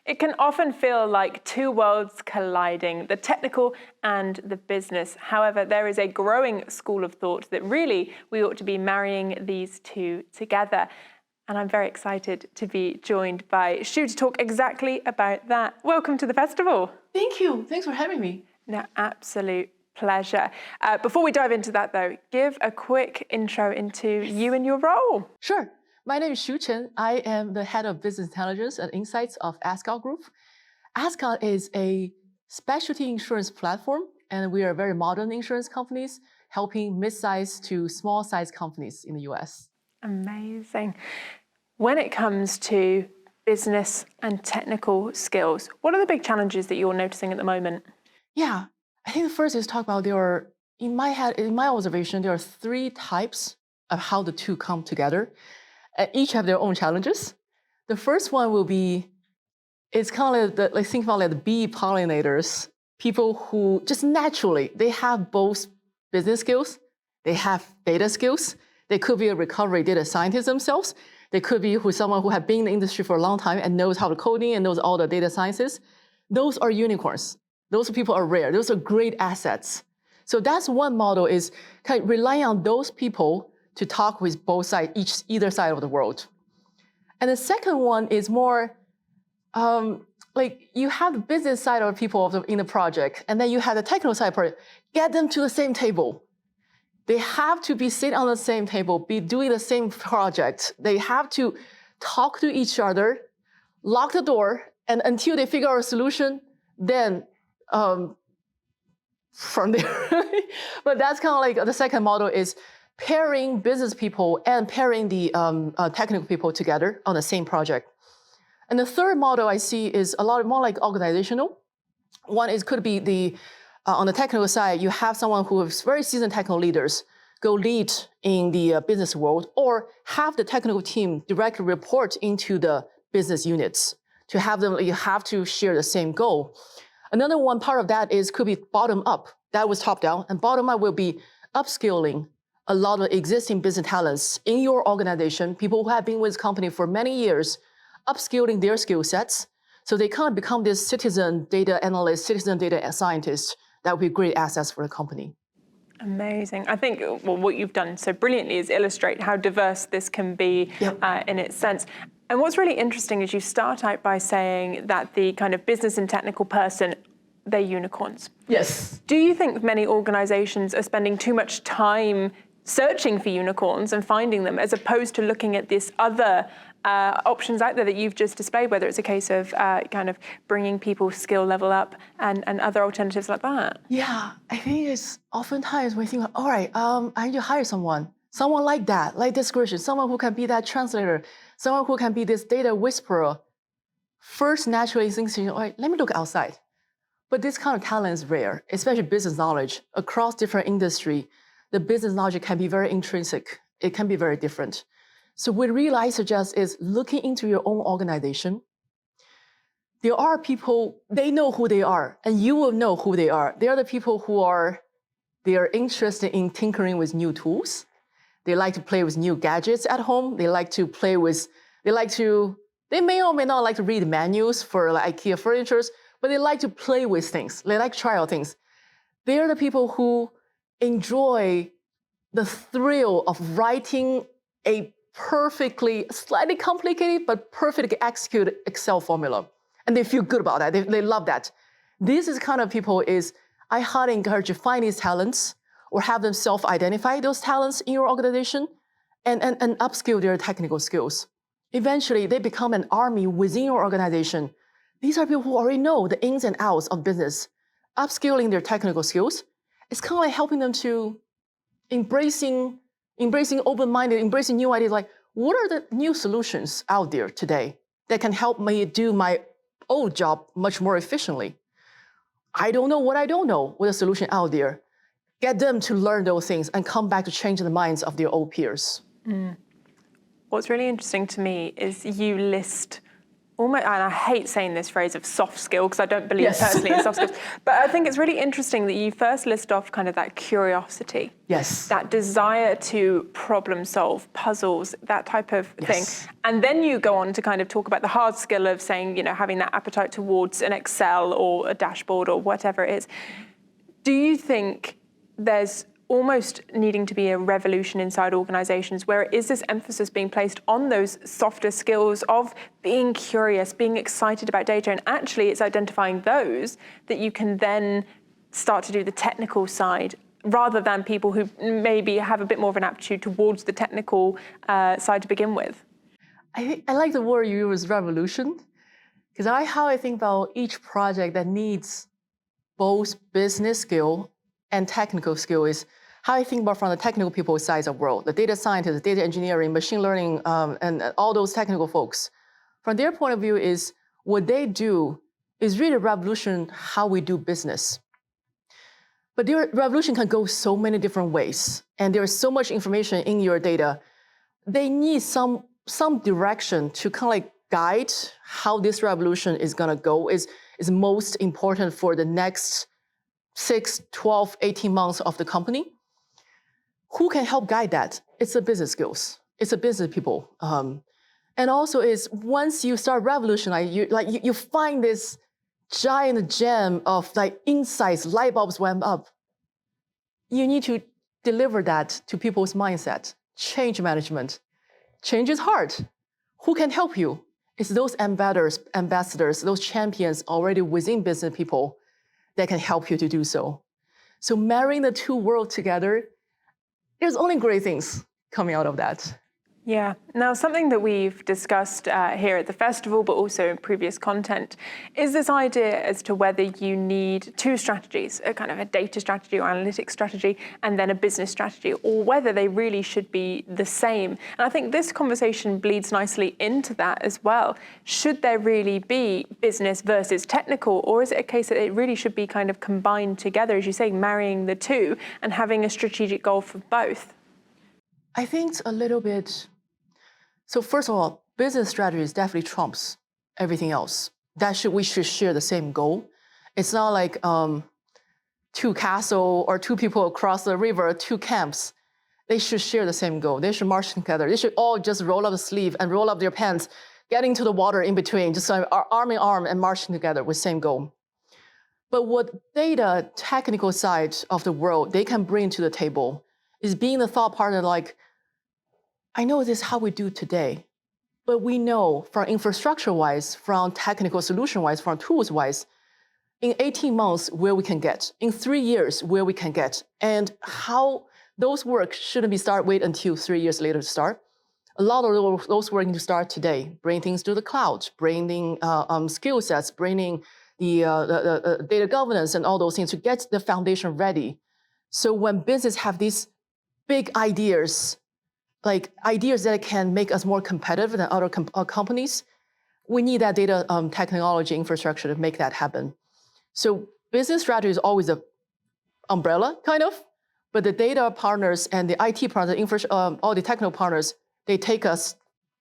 It can often feel like two worlds colliding, the technical and the business. However, there is a growing school of thought that really we ought to be marrying these two together. And I'm very excited to be joined by Shu to talk exactly about that. Welcome to the festival. Thank you. Thanks for having me. No, absolute pleasure. Before we dive into that though, give a quick intro into you and your role. Sure. My name is Cheng. I am the head of business intelligence and insights of Ascot Group. Ascot is a specialty insurance platform, and we are very modern insurance companies helping mid-sized to small-sized companies in the US. Amazing. When it comes to business and technical skills, what are the big challenges that you're noticing at the moment? Yeah, I think the first is talk about in my observation, there are three types of how the two come together. Each have their own challenges. The first one will be, it's kind of think about like the bee pollinators, people who just naturally, they have both business skills, they have data skills. They could be a recovery data scientist themselves. They could be someone who have been in the industry for a long time and knows how to coding and knows all the data sciences. Those are unicorns. Those people are rare. Those are great assets. So that's one model, is kind of relying on those people to talk with both sides, either side of the world. And the second one is more like you have the business side of people in the project, and then you have the technical side project. Get them to the same table. They have to be sitting on the same table, be doing the same project. They have to talk to each other, lock the door, and until they figure out a solution, then from there. But that's kind of like the second model, is pairing business people and pairing the technical people together on the same project. And the third model I see is a lot more like organizational. One could be on the technical side, you have someone who is very seasoned technical leaders go lead in the business world, or have the technical team directly report into the business units. To have them, you have to share the same goal. Another one part of that could be bottom up. That was top down, and bottom up will be upskilling a lot of existing business talents in your organization, people who have been with the company for many years, upskilling their skill sets, so they kind of become this citizen data analyst, citizen data scientist. That would be great assets for the company. Amazing. I think what you've done so brilliantly is illustrate how diverse this can be. Yep. In its sense. And what's really interesting is you start out by saying that the kind of business and technical person, they're unicorns. Yes. Do you think many organizations are spending too much time searching for unicorns and finding them, as opposed to looking at this other options out there that you've just displayed, whether it's a case of kind of bringing people's skill level up and other alternatives like that? Yeah, I think it's oftentimes when you think, all right, I need to hire someone like that, like this Christian, someone who can be that translator, someone who can be this data whisperer. First, naturally, thinks, all right, let me look outside. But this kind of talent is rare, especially business knowledge. Across different industry, the business knowledge can be very intrinsic. It can be very different. So what really I suggest is looking into your own organization. There are people, they know who they are, and you will know who they are. They are the people they are interested in tinkering with new tools. They like to play with new gadgets at home. They like to play with, they may or may not like to read manuals for like IKEA furniture, but they like to play with things. They like to try out things. They are the people who enjoy the thrill of writing a perfectly, slightly complicated, but perfectly executed Excel formula. And they feel good about that. They love that. This is kind of people I highly encourage you to find these talents or have them self-identify those talents in your organization and upskill their technical skills. Eventually, they become an army within your organization. These are people who already know the ins and outs of business. Upskilling their technical skills, it's kind of like helping them to embracing open-minded, embracing new ideas, like what are the new solutions out there today that can help me do my old job much more efficiently? I don't know what I don't know with a solution out there. Get them to learn those things and come back to change the minds of their old peers. What's really interesting to me is you list almost, and I hate saying this phrase of soft skill because I don't believe Yes. personally in soft skills, but I think it's really interesting that you first list off kind of that curiosity, Yes. that desire to problem solve, puzzles, that type of thing. Yes. And then you go on to kind of talk about the hard skill of saying, having that appetite towards an Excel or a dashboard or whatever it is. Do you think there's almost needing to be a revolution inside organizations where it is this emphasis being placed on those softer skills of being curious, being excited about data, and actually it's identifying those that you can then start to do the technical side rather than people who maybe have a bit more of an aptitude towards the technical side to begin with? I like the word you use, revolution, because how I think about each project that needs both business skill and technical skill is how I think about from the technical people side of the world, the data scientists, data engineering, machine learning, and all those technical folks. From their point of view is what they do is really revolution how we do business. But their revolution can go so many different ways, and there is so much information in your data. They need some direction to kind of like guide how this revolution is gonna go, is most important for the next 6, 12, 18 months of the company. Who can help guide that? It's the business skills. It's the business people. And also is once you start revolutionizing, you find this giant gem of like insights, light bulbs went up. You need to deliver that to people's mindset. Change management. Change is hard. Who can help you? It's those ambassadors, those champions already within business people that can help you to do so. So marrying the two worlds together, there's only great things coming out of that. Yeah. Now, something that we've discussed here at the festival, but also in previous content, is this idea as to whether you need two strategies, a kind of a data strategy or analytics strategy, and then a business strategy, or whether they really should be the same. And I think this conversation bleeds nicely into that as well. Should there really be business versus technical, or is it a case that it really should be kind of combined together, as you say, marrying the two and having a strategic goal for both? I think it's a little bit. So first of all, business strategy definitely trumps everything else. We should share the same goal. It's not like two castles or two people across the river, two camps. They should share the same goal. They should march together. They should all just roll up the sleeve and roll up their pants, get into the water in between, just arm in arm and marching together with same goal. But what data technical side of the world they can bring to the table is being the thought partner like, I know this is how we do today, but we know from infrastructure-wise, from technical solution-wise, from tools-wise, in 18 months where we can get, in 3 years where we can get, and how those work shouldn't be wait until 3 years later to start. A lot of those work need to start today, bring things to the cloud, bringing skill sets, bringing the data governance and all those things to get the foundation ready. So when business have these big ideas, like ideas that can make us more competitive than other companies, we need that data technology infrastructure to make that happen. So business strategy is always an umbrella, kind of, but the data partners and the IT partners, all the technical partners, they take us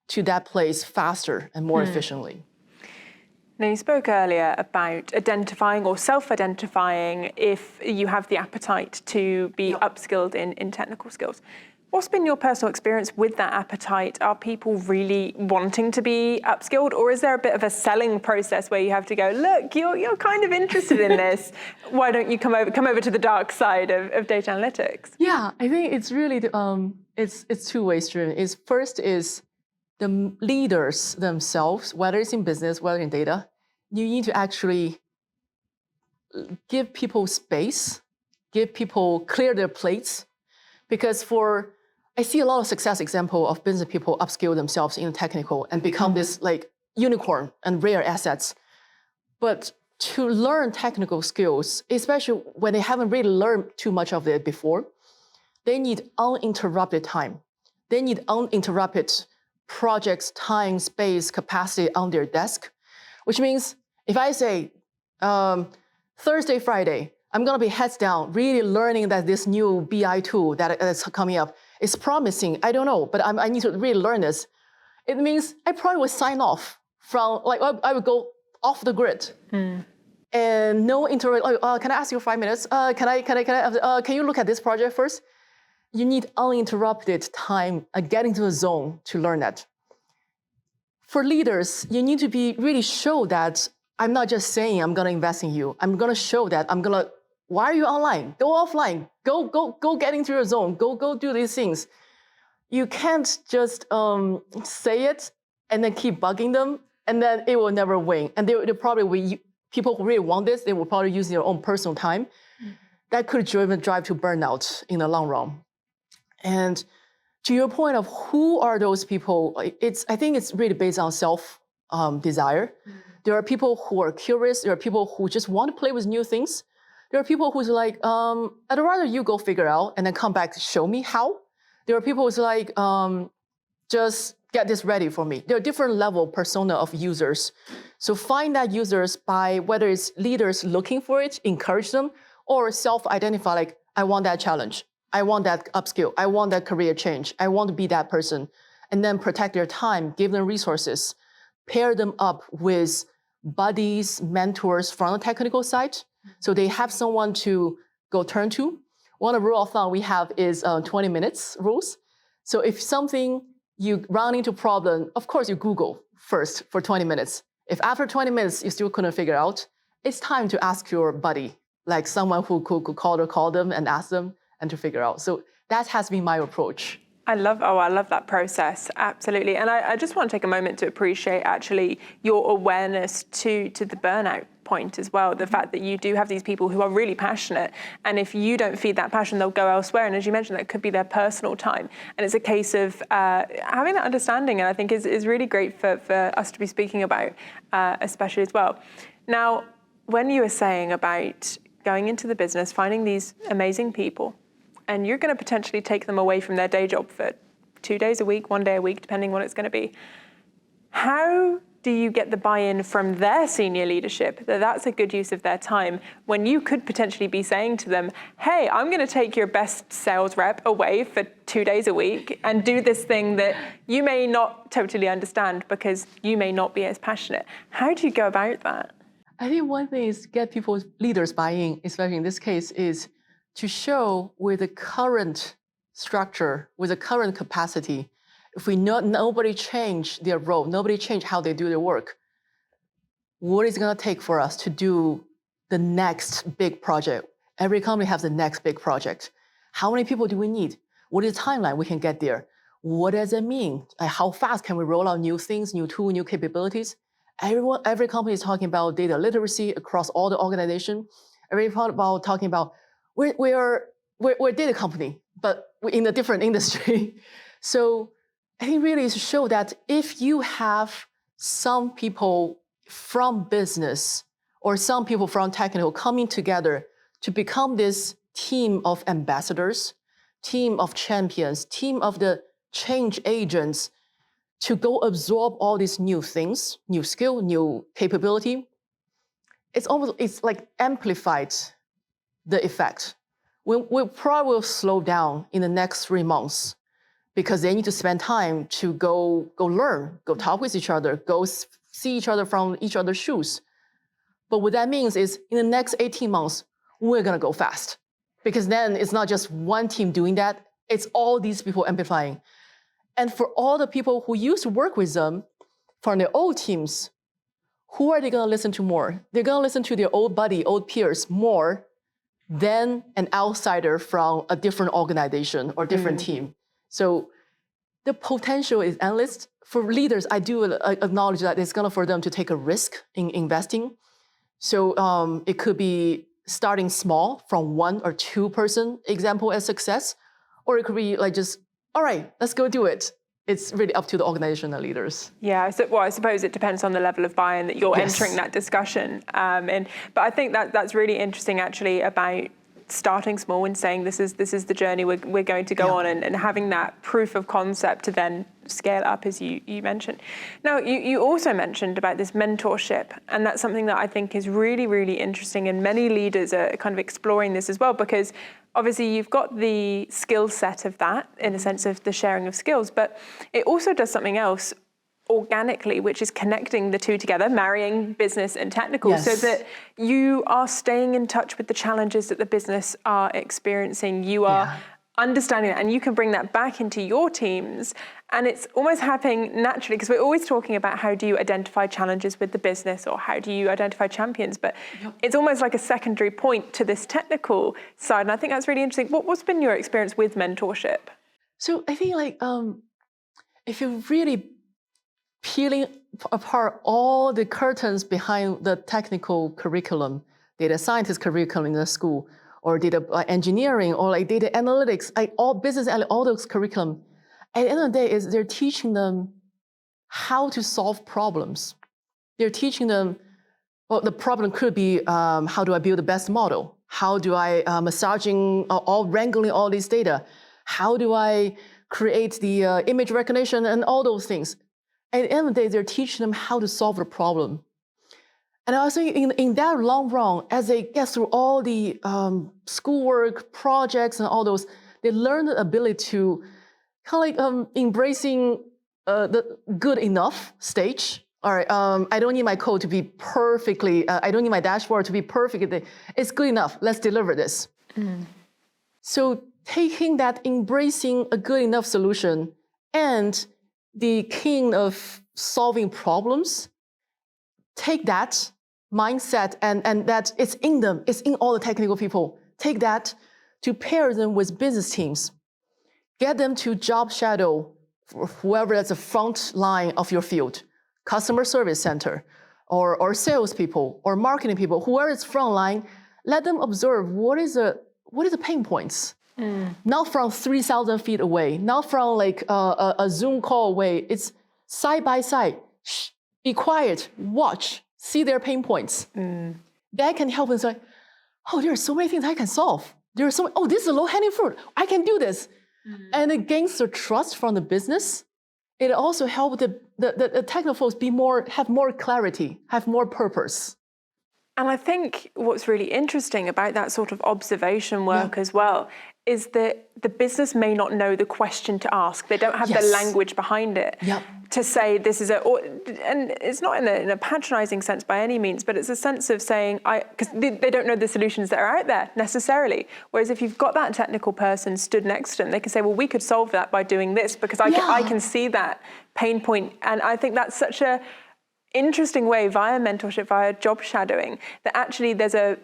to that place faster and more efficiently. Now, you spoke earlier about identifying or self-identifying if you have the appetite to be upskilled in technical skills. What's been your personal experience with that appetite? Are people really wanting to be upskilled, or is there a bit of a selling process where you have to go, look, you're kind of interested in this. Why don't you come over to the dark side of data analytics? Yeah, I think it's really it's two-way stream. First is the leaders themselves, whether it's in business, whether in data, you need to actually give people space, give people clear their plates, because I see a lot of success example of business people upskill themselves in technical and become this like unicorn and rare assets. But to learn technical skills, especially when they haven't really learned too much of it before, they need uninterrupted time. They need uninterrupted projects, time, space, capacity on their desk, which means if I say Thursday, Friday, I'm going to be heads down, really learning that this new BI tool that's coming up is promising. I don't know, but I need to really learn this. It means I probably will sign off from, like, I would go off the grid. And no interaction. Can I ask you 5 minutes? Can you look at this project first? You need uninterrupted time and get into the zone to learn that. For leaders, you need to be really show that I'm not just saying I'm gonna invest in you. I'm gonna show that why are you online? Go offline. Go get into your zone. Go do these things. You can't just say it and then keep bugging them, and then it will never win. And they probably will. People who really want this, they will probably use their own personal time. That could drive to burnout in the long run. And to your point of who are those people, I think it's really based on self desire. There are people who are curious. There are people who just want to play with new things. There are people who's like, I'd rather you go figure out and then come back to show me how. There are people who's like, just get this ready for me. There are different level persona of users. So find that users by whether it's leaders looking for it, encourage them, or self-identify, like, I want that challenge. I want that upskill. I want that career change. I want to be that person. And then protect their time, give them resources, pair them up with buddies, mentors from the technical side. So they have someone to go turn to. One of the rule of thumb we have is 20 minutes rules. So if something you run into problem, of course you Google first for 20 minutes. If after 20 minutes you still couldn't figure out, it's time to ask your buddy, like someone who could call them and ask them and to figure out. So that has been my approach. I love that process, absolutely. And I just want to take a moment to appreciate actually your awareness to the burnout point as well, the fact that you do have these people who are really passionate, and if you don't feed that passion, they'll go elsewhere. And as you mentioned, that could be their personal time. And it's a case of having that understanding, and I think is really great for us to be speaking about, especially as well. Now, when you were saying about going into the business, finding these amazing people, and you're going to potentially take them away from their day job for 2 days a week, 1 day a week, depending what it's going to be. How do you get the buy-in from their senior leadership that that's a good use of their time when you could potentially be saying to them, hey, I'm going to take your best sales rep away for 2 days a week and do this thing that you may not totally understand because you may not be as passionate. How do you go about that? I think one thing is get people's leaders buy-in, especially in this case, is to show with the current structure, with the current capacity, if nobody change their role, nobody change how they do their work, what is it going to take for us to do the next big project? Every company has the next big project. How many people do we need? What is the timeline we can get there? What does it mean? How fast can we roll out new things, new tools, new capabilities? Every company is talking about data literacy across all the organization. Everybody about talking about we're a data company, but we're in a different industry. So I think really is to show that if you have some people from business or some people from technical coming together to become this team of ambassadors, team of champions, team of the change agents to go absorb all these new things, new skill, new capability, it's like amplified the effect. We probably will slow down in the next 3 months because they need to spend time to go learn, go talk with each other, go see each other from each other's shoes. But what that means is in the next 18 months, we're gonna go fast. Because then it's not just one team doing that, it's all these people amplifying. And for all the people who used to work with them from their old teams, who are they gonna listen to more? They're gonna listen to their old buddy, old peers more than an outsider from a different organization or different team. So the potential is endless. For leaders, I do acknowledge that it's gonna for them to take a risk in investing. So it could be starting small from 1 or 2 person example as success, or it could be like just, all right, let's go do it. It's really up to the organization and leaders. Yeah, well, I suppose it depends on the level of buy-in that you're entering that discussion. But I think that's really interesting actually about starting small and saying this is the journey we're going to go on and having that proof of concept to then scale up as you mentioned. Now, you also mentioned about this mentorship, and that's something that I think is really, really interesting, and many leaders are kind of exploring this as well, because obviously you've got the skill set of that in a sense of the sharing of skills, but it also does something else organically, which is connecting the two together, marrying business and technical, so that you are staying in touch with the challenges that the business are experiencing. You are understanding that, and you can bring that back into your teams. And it's almost happening naturally, because we're always talking about how do you identify challenges with the business, or how do you identify champions, but it's almost like a secondary point to this technical side. And I think that's really interesting. What's been your experience with mentorship? So I think like, if you're really peeling apart all the curtains behind the technical curriculum, data scientist curriculum in the school, or data engineering, or like data analytics, like all business, all those curriculum, at the end of the day, is they're teaching them how to solve problems. They're teaching them, well, the problem could be, how do I build the best model? How do I wrangling all these data? How do I create the image recognition and all those things? At the end of the day, they're teaching them how to solve the problem. And I was thinking, in that long run, as they get through all the schoolwork, projects, and all those, they learn the ability to kind of like embracing the good enough stage. All right, I don't need my code to be perfectly, I don't need my dashboard to be perfect. It's good enough. Let's deliver this. So taking that, embracing a good enough solution, and the king of solving problems, take that mindset, and that it's in them, it's in all the technical people. Take that to pair them with business teams. Get them to job shadow whoever that's the front line of your field, customer service center, or salespeople, or marketing people, whoever is front line. Let them observe what is the pain points. Not from 3,000 feet away, not from like a Zoom call away. It's side by side. Shh, be quiet, watch, see their pain points. That can help them say, oh, there are so many things I can solve. There are this is a low-hanging fruit. I can do this. And it gains the trust from the business. It also helps the technical folks have more clarity, have more purpose. And I think what's really interesting about that sort of observation work as well is that the business may not know the question to ask. They don't have the language behind it to say this is and it's not in a patronizing sense by any means, but it's a sense of saying, because they don't know the solutions that are out there necessarily. Whereas if you've got that technical person stood next to them, they can say, well, we could solve that by doing this, because I can see that pain point. And I think that's such a interesting way, via mentorship, via job shadowing, that actually there's a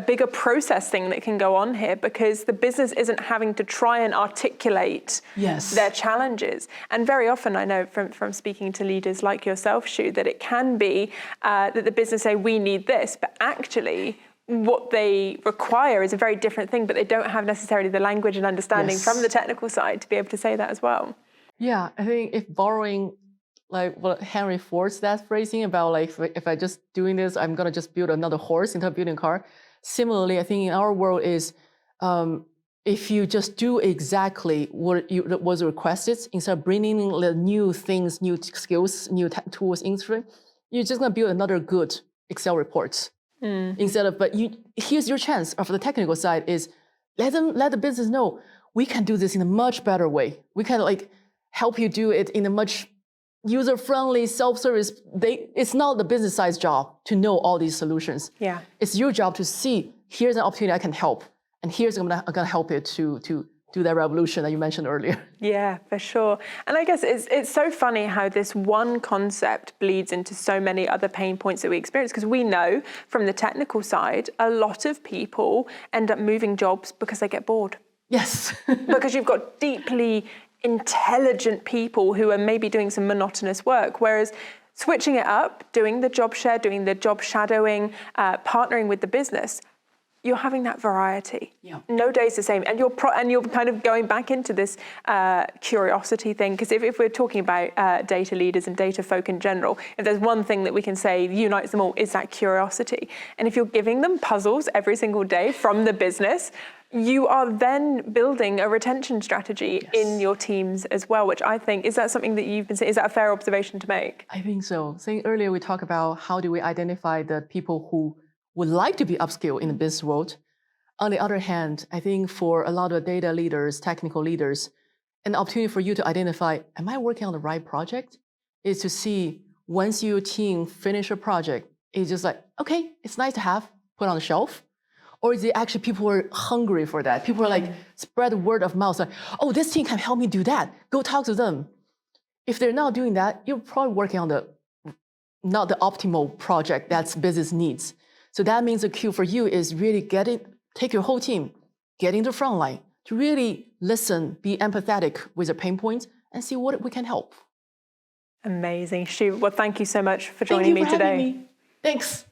bigger process thing that can go on here, because the business isn't having to try and articulate their challenges. And very often, I know from speaking to leaders like yourself, Shu, that it can be that the business say, we need this, but actually what they require is a very different thing, but they don't have necessarily the language and understanding from the technical side to be able to say that as well. Yeah, I think if borrowing like what Henry Ford's that phrasing about, like, if I just doing this, I'm gonna just build another horse instead of building a car. Similarly, I think in our world is, if you just do exactly what was requested, instead of bringing the new things, new skills, new tools into it, you're just gonna build another good Excel report. Instead of, here's your chance of the technical side is, let the business know, we can do this in a much better way. We can like help you do it in a much user-friendly, self-service. It's not the business side's job to know all these solutions. It's your job to see, here's an opportunity I can help, and here's I'm gonna help it to do that revolution that you mentioned earlier. Yeah, for sure. And I guess it's so funny how this one concept bleeds into so many other pain points that we experience, because we know from the technical side, a lot of people end up moving jobs because they get bored. Yes. Because you've got deeply intelligent people who are maybe doing some monotonous work, whereas switching it up, doing the job share, doing the job shadowing, partnering with the business, you're having that variety. No day's the same, and you're kind of going back into this curiosity thing, because if we're talking about data leaders and data folk in general, if there's one thing that we can say unites them all, is that curiosity. And if you're giving them puzzles every single day from the business, you are then building a retention strategy in your teams as well, which I think, is that something that you've been saying? Is that a fair observation to make? I think so. So earlier we talked about how do we identify the people who would like to be upskilled in the business world. On the other hand, I think for a lot of data leaders, technical leaders, an opportunity for you to identify, am I working on the right project? is to see once your team finish a project, it's just like, okay, it's nice to have, put on the shelf. Or is it actually people are hungry for that? People are like, spread the word of mouth, like, oh, this team can help me do that. Go talk to them. If they're not doing that, you're probably working on not the optimal project that's business needs. So that means the cue for you is really take your whole team, get in the front line to really listen, be empathetic with the pain points and see what we can help. Amazing. Shu, well, thank you so much for joining me today. Thanks.